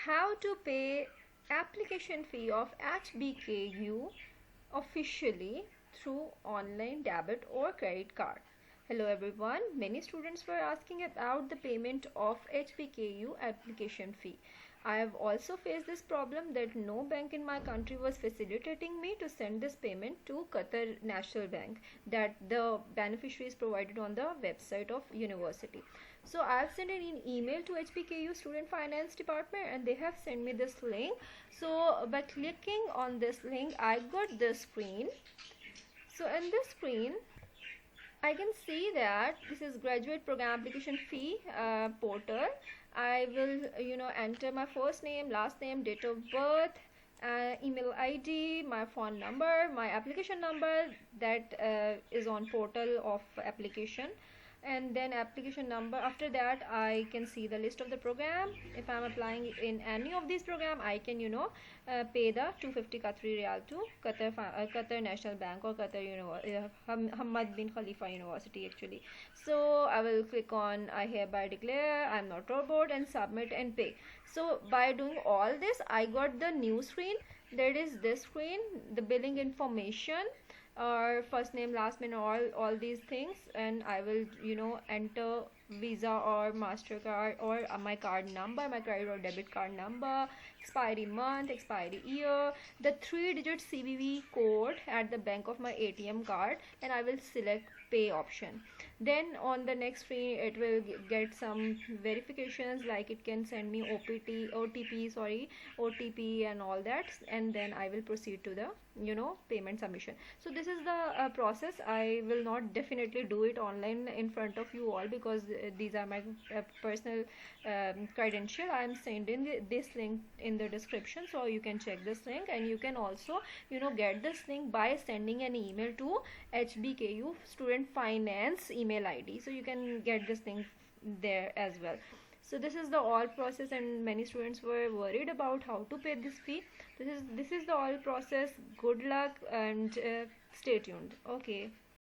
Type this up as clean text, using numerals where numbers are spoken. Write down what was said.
how to pay application fee of HBKU officially through online debit or credit card. Hello everyone, many students were asking about the payment of HBKU application fee. I have also faced this problem that no bank in my country was facilitating me to send this payment to Qatar National Bank, that the beneficiary is provided on the website of university. So I have sent an email to HBKU Student Finance Department and they have sent me this link. So by clicking on this link, I got this screen. So in this screen, I can see that this is graduate program application fee portal. I will enter my first name, last name, date of birth, email ID, my phone number, my application number that is on portal of application, and then application number. After that I can see the list of the program. If I'm applying in any of these program, I can pay the 250 Qatari Riyal to Qatar National Bank or Qatar Hamad bin Khalifa University actually. So I will click on I hereby declare I'm not robot and submit and pay. So by doing all this, I got the new screen. That is this screen, the billing information, or first name, last name, all these things, and I will enter Visa or MasterCard or my card number, my credit or debit card number, expiry month, expiry year, the 3-digit CVV code at the bank of my ATM card, and I will select pay option. Then on the next screen it will get some verifications, like it can send me OTP and all that, and then I will proceed to the payment submission. So this is the process. I will not definitely do it online in front of you all because these are my personal credential. I am sending this link in the description, so you can check this link, and you can also get this link by sending an email to HBKU Student Finance email ID. So you can get this link there as well. So this is the all process, and many students were worried about how to pay this fee. This is the all process. Good luck and stay tuned. Okay.